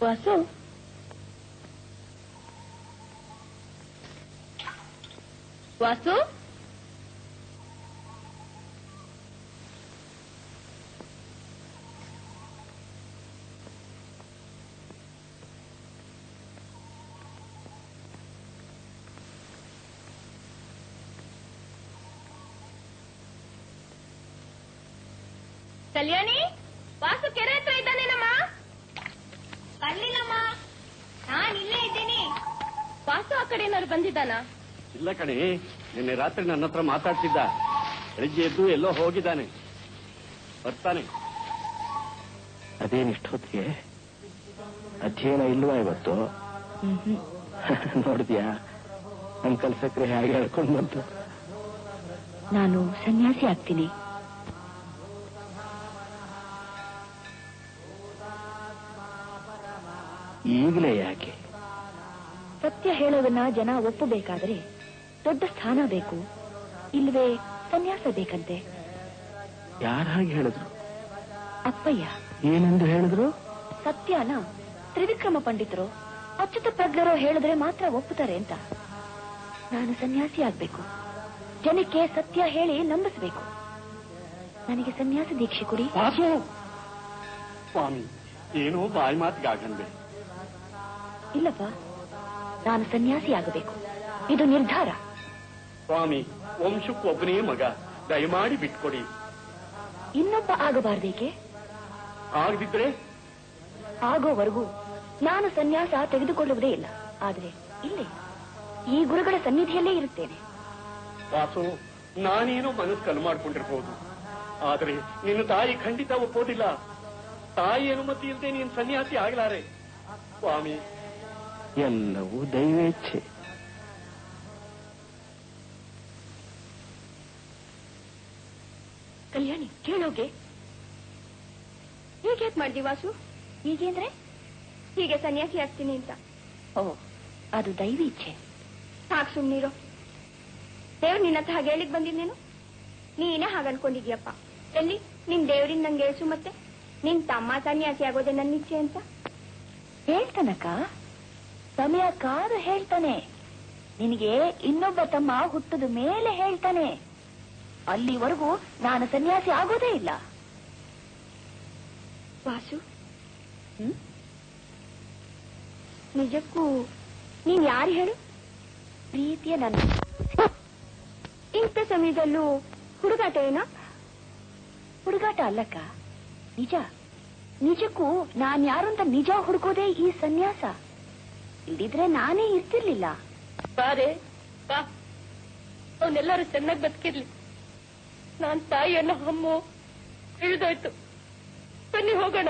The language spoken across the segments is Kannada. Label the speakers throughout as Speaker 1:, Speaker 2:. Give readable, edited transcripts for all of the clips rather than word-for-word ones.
Speaker 1: ವಾಸು, ವಾಸು, ಕಲ್ಯಾಣಿ, ವಾಸು ಕೆರೆ ಹತ್ರ ಇದ್ದಾನೇನಮ್ಮ? ಬರ್ಲಿಲ್ಲಮ್ಮ, ನಾನು ಇಲ್ಲೇ ಇದ್ದೀನಿ. ವಾಸು ಆ ಕಡೆ ಏನಾದ್ರು ಬಂದಿದ್ದಾನ?
Speaker 2: ಇಲ್ಲ ಕಣೆ, ನಿನ್ನೆ ರಾತ್ರಿ ನನ್ನ ಹತ್ರ ಮಾತಾಡ್ತಿದ್ದ. ಬೆಳಿಗ್ಗೆ ಎದ್ದು ಎಲ್ಲೋ ಹೋಗಿದ್ದಾನೆ, ಬರ್ತಾನೆ.
Speaker 3: ಅದೇನಿಷ್ಟೊತ್ತಿಗೆ? ಅಧ್ಯಯನ ಇಲ್ವಾ ಇವತ್ತು? ನೋಡಿದ್ಯಾ ಅಂಕಲ್ ಸಕ್ರೆ ಹಾಗೆ ಹೇಳ್ಕೊಂಡು ಬಂತು.
Speaker 1: ನಾನು ಸನ್ಯಾಸಿ ಆಗ್ತೀನಿ.
Speaker 3: ಈಗಲೇ ಯಾಕೆ?
Speaker 1: ಸತ್ಯ ಹೇಳೋದನ್ನ ಜನ ಒಪ್ಪಬೇಕಾದ್ರೆ ದೊಡ್ಡ ಸ್ಥಾನ ಬೇಕು, ಇಲ್ವೇ ಸನ್ಯಾಸ ಬೇಕಂತೆ.
Speaker 3: ಯಾರು ಹಾಗೆ ಹೇಳಿದ್ರು?
Speaker 1: ಅಪ್ಪಯ್ಯ.
Speaker 3: ಏನೆಂದು ಹೇಳಿದ್ರು?
Speaker 1: ಸತ್ಯನ ತ್ರಿವಿಕ್ರಮ ಪಂಡಿತರು, ಅಚ್ಯುತ ಪ್ರಜ್ಞರು ಹೇಳಿದ್ರೆ ಮಾತ್ರ ಒಪ್ಪುತ್ತಾರೆ ಅಂತ. ನಾನು ಸನ್ಯಾಸಿ ಆಗ್ಬೇಕು, ಜನಕ್ಕೆ ಸತ್ಯ ಹೇಳಿ ನಂಬಿಸ್ಬೇಕು. ನನಗೆ ಸನ್ಯಾಸ ದೀಕ್ಷೆ ಕೊಡಿ.
Speaker 2: ಸ್ವಾಮಿ, ಏನೋ ಬಾಯಿ ಮಾತಿಗಾಗಂದೆ.
Speaker 1: ಇಲ್ಲಪ್ಪ, ನಾನು ಸನ್ಯಾಸಿ ಆಗಬೇಕು, ಇದು ನಿರ್ಧಾರ.
Speaker 2: ಸ್ವಾಮಿ, ವಂಶಕ್ಕೊಬ್ಬನೇ ಮಗ, ದಯಮಾಡಿ ಬಿಟ್ಕೊಡಿ.
Speaker 1: ಇನ್ನೊಬ್ಬ ಆಗಬಾರ್ದೇಕೆ?
Speaker 2: ಆಗದಿದ್ರೆ?
Speaker 1: ಆಗೋವರೆಗೂ ನಾನು ಸನ್ಯಾಸ ತೆಗೆದುಕೊಳ್ಳುವುದೇ ಇಲ್ಲ. ಆದ್ರೆ ಇಲ್ಲೇ ಈ ಗುರುಗಳ ಸನ್ನಿಧಿಯಲ್ಲೇ ಇರುತ್ತೇನೆ.
Speaker 2: ವಾಸು, ನಾನೇನೋ ಮನಸ್ಸು ಕಲ್ಲು ಮಾಡ್ಕೊಂಡಿರ್ಬೋದು, ಆದ್ರೆ ನಿನ್ನ ತಾಯಿ ಖಂಡಿತ ಒಪ್ಪೋದಿಲ್ಲ. ತಾಯಿ ಅನುಮತಿ ಇಲ್ಲದೆ ನೀನು ಸನ್ಯಾಸಿ ಆಗ್ಲಾರೆ. ಸ್ವಾಮಿ,
Speaker 3: ಎಲ್ಲವೂ ದೈವೇಚ್ಛೆ.
Speaker 1: ಕಲ್ಯಾಣಿ, ಕೇಳೋಗೆ.
Speaker 4: ಹೀಗೆ ಮಾಡ್ದಿ ವಾಸು?
Speaker 1: ಹೀಗೆ ಅಂದ್ರೆ
Speaker 4: ಹೀಗೆ ಸನ್ಯಾಸಿ ಆಗ್ತೀನಿ ಅಂತ.
Speaker 1: ಓ, ಅದು ದೈವಿ ಇಚ್ಛೆ.
Speaker 4: ಸಾಕು, ಸುಮ್ನೀರು. ದೇವ್ರು ನಿನ್ನ ಹತ್ರ ಹಾಗೆ ಹೇಳಿಕ್ ಬಂದಿದ್ದೇನು? ನೀನೇ ಹಾಗೆ ಅನ್ಕೊಂಡಿದ್ಯಪ್ಪ. ಎಲ್ಲಿ ನಿಮ್ ದೇವ್ರಿಂದ ನಂಗೆ ಹೇಳ್ಸು. ಮತ್ತೆ ನಿನ್ ತಮ್ಮ ಸನ್ಯಾಸಿ ಆಗೋದೆ ನನ್ನ ಇಚ್ಛೆ ಅಂತ
Speaker 1: ಹೇಳ್ತಾನಕ್ಕ. ಸಮಯ ಕಾದು ಹೇಳ್ತಾನೆ. ನಿನಗೆ ಇನ್ನೊಬ್ಬ ತಮ್ಮ ಹುಟ್ಟದ ಮೇಲೆ ಹೇಳ್ತಾನೆ. ಅಲ್ಲಿವರೆಗೂ ನಾನು ಸನ್ಯಾಸಿ ಆಗೋದೇ ಇಲ್ಲ.
Speaker 4: ವಾಸು, ನಿಜಕ್ಕೂ ನೀನ್ ಯಾರು ಹೇಳು?
Speaker 1: ಪ್ರೀತಿಯ ನನ್ನ.
Speaker 4: ಇಂಥ ಸಮಯದಲ್ಲೂ ಹುಡುಗಾಟ ಏನೋ?
Speaker 1: ಹುಡುಗಾಟ ಅಲ್ಲಕ್ಕ, ನಿಜ. ನಿಜಕ್ಕೂ ನಾನ್ ಯಾರು ಅಂತ ನಿಜ ಹುಡುಕೋದೇ ಈ ಸನ್ಯಾಸ. ಇಲ್ದಿದ್ರೆ ನಾನೇ ಇರ್ತಿರ್ಲಿಲ್ಲ. ಬಾರೆ ಬಾ, ಅವನ್ನೆಲ್ಲರೂ ಚೆನ್ನಾಗಿ ಬದುಕಿರ್ಲಿ. ನಾನ್ ತಾಯಿಯನ್ನ ಅಮ್ಮು ಇಳಿದೋಯ್ತು. ಬನ್ನಿ ಹೋಗೋಣ.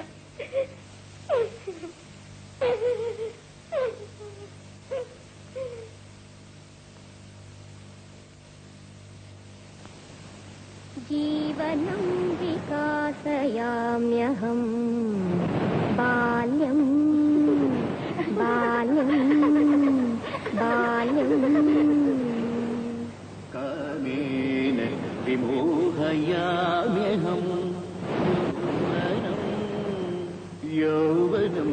Speaker 4: जीवनं विकासयाम्यहं बाल्यं बाल्यं बाल्यं
Speaker 3: कामेन विमोहयाम्यहं यौवनं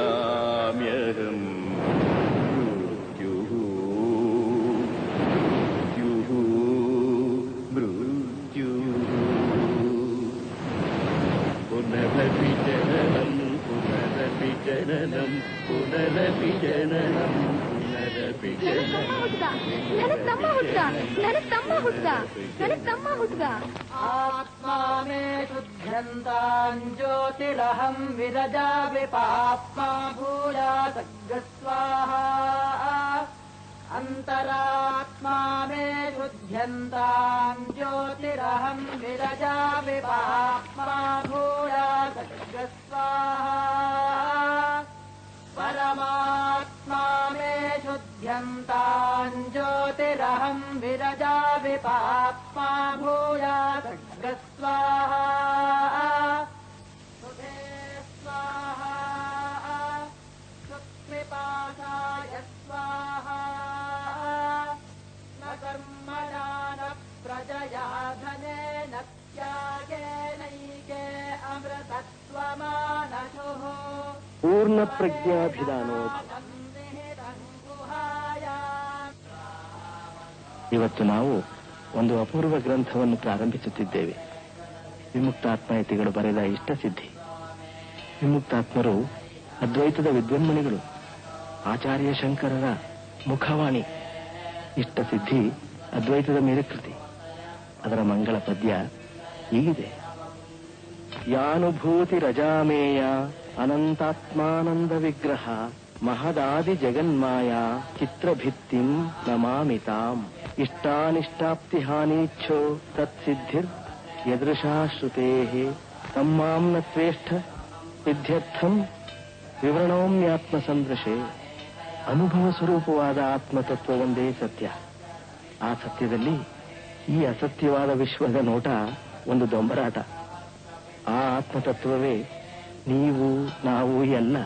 Speaker 3: कवलयाम्यहं मृत्युः पुनरपि जननं पुनरपि जननं पुनरपि जननं पुनरपि जननं
Speaker 5: आत्मा मे शुद्ध्यन्तां ज्योतिरहं विरजामि पाप्मा भूयासग्गस्वाहा अन्तरात्मा मे शुद्ध्यन्तां ज्योतिरहं विरजामि पाप्मा भूयासग्गस्वाहा परमात्मा मे शुद्ध्यन्तां ज्योतिरहं विरजामि पाप्मा भूयासग्गस्वाहा सुधे स्वाहा सुक्मि पाशाय स्वाहा न कर्मणा न प्रजया धनेन त्यागेनैके अमृतत्वमानशुः
Speaker 2: ಪೂರ್ಣ ಪ್ರಜ್ಞಾಭಿಧಾನೋ. ಇವತ್ತು ನಾವು ಒಂದು ಅಪೂರ್ವ ಗ್ರಂಥವನ್ನು ಪ್ರಾರಂಭಿಸುತ್ತಿದ್ದೇವೆ. ವಿಮುಕ್ತಾತ್ಮಯತಿಗಳು ಬರೆದ ಇಷ್ಟಸಿದ್ಧಿ. ವಿಮುಕ್ತಾತ್ಮರು ಅದ್ವೈತದ ವಿದ್ವನ್ಮಣಿಗಳು. ಆಚಾರ್ಯ ಶಂಕರರ ಮುಖವಾಣಿ. ಇಷ್ಟಸಿದ್ಧಿ ಅದ್ವೈತದ ಮೇರುಕೃತಿ. ಅದರ ಮಂಗಳ ಪದ್ಯ ಹೀಗಿದೆ. ಯಾನುಭೂತಿ ರಜಾಮೇಯ ಅನಂತಾತ್ಮಾನಂದ ವಿಗ್ರಹ ಮಹದಾದಿ ಜಗನ್ಮಾಯ ಚಿತ್ರಭಿತ್ತಿಂ ನಮಾಮಿತಾಂ ಇಷ್ಟಾನಿಷ್ಟಾಪ್ತಿ ಹಾನೀಚ್ಛೋ ತತ್ಸಿದ್ಧಿರ್ ಯದೃಶಾ ಶ್ರುತೇಃ ತಮ್ಮಾಂ ನ ತ್ವೇಷ್ಠ ಸಿದ್ಧ್ಯರ್ಥಂ ವಿವರಣೋಮ್ಯಾತ್ಮ ಸಂದೃಶೆ. ಅನುಭವ ಸ್ವರೂಪವಾದ ಆತ್ಮತತ್ವವೊಂದೇ ಸತ್ಯ. ಆ ಸತ್ಯದಲ್ಲಿ ಈ ಅಸತ್ಯವಾದ ವಿಶ್ವದ ನೋಟ ಒಂದು ದೊಂಬರಾಟ. ಆ ಆತ್ಮತತ್ವವೇ ನೀವು ನಾವು ಎಲ್ಲ.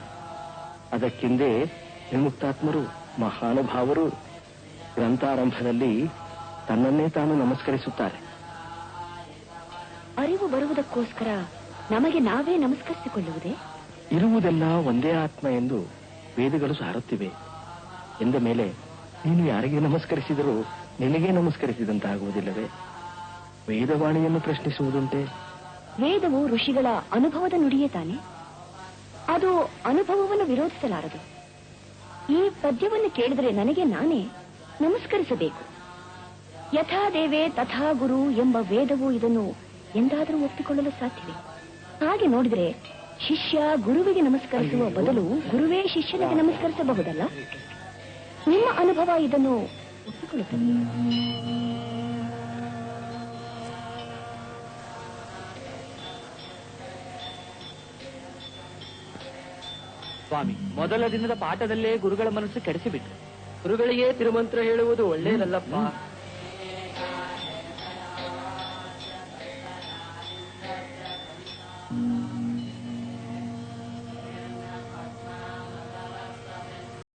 Speaker 2: ಅದಕ್ಕಿಂದೆ ವಿಮುಕ್ತಾತ್ಮರು ಮಹಾನುಭಾವರು ಗ್ರಂಥಾರಂಭದಲ್ಲಿ ತನ್ನನ್ನೇ ತಾನು ನಮಸ್ಕರಿಸುತ್ತಾರೆ.
Speaker 1: ಅರಿವು ಬರುವುದಕ್ಕೋಸ್ಕರ ನಮಗೆ ನಾವೇ ನಮಸ್ಕರಿಸಿಕೊಳ್ಳುವುದೇ?
Speaker 2: ಇರುವುದೆಲ್ಲ ಒಂದೇ ಆತ್ಮ ಎಂದು ವೇದಗಳು ಸಾರುತ್ತಿವೆ ಎಂದ ಮೇಲೆ ನೀನು ಯಾರಿಗೆ ನಮಸ್ಕರಿಸಿದರೂ ನಿನಗೇ ನಮಸ್ಕರಿಸಿದಂತಾಗುವುದಿಲ್ಲವೇ? ವೇದವಾಣಿಯನ್ನು ಪ್ರಶ್ನಿಸುವುದುಂಟೆ?
Speaker 1: ವೇದವು ಋಷಿಗಳ ಅನುಭವದ ನುಡಿಯೇ ತಾನೆ. ಅದು ಅನುಭವವನ್ನು ವಿರೋಧಿಸಲಾರದು. ಈ ಪದ್ಯವನ್ನು ಕೇಳಿದರೆ ನನಗೆ ನಾನೇ ನಮಸ್ಕರಿಸಬೇಕು. ಯಥಾ ದೇವೇ ತಥಾ ಗುರು ಎಂಬ ವೇದವು ಇದನ್ನು ಎಂದಾದರೂ ಒಪ್ಪಿಕೊಳ್ಳಲು ಸಾಧ್ಯವೇ? ಹಾಗೆ ನೋಡಿದರೆ ಶಿಷ್ಯ ಗುರುವಿಗೆ ನಮಸ್ಕರಿಸುವ ಬದಲು ಗುರುವೇ ಶಿಷ್ಯನಿಗೆ ನಮಸ್ಕರಿಸಬಹುದಲ್ಲ? ನಿಮ್ಮ ಅನುಭವ ಇದನ್ನು ಒಪ್ಪಿಕೊಳ್ಳುತ್ತದೆ.
Speaker 6: ಸ್ವಾಮಿ, ಮೊದಲ ದಿನದ ಪಾಠದಲ್ಲೇ ಗುರುಗಳ ಮನಸ್ಸು ಕೆಡಿಸಿಬಿಟ್ರು.
Speaker 5: ಗುರುಗಳಿಗೆ ತಿರುಮಂತ್ರ ಹೇಳುವುದು ಒಳ್ಳೆಯದಲ್ಲಪ್ಪ.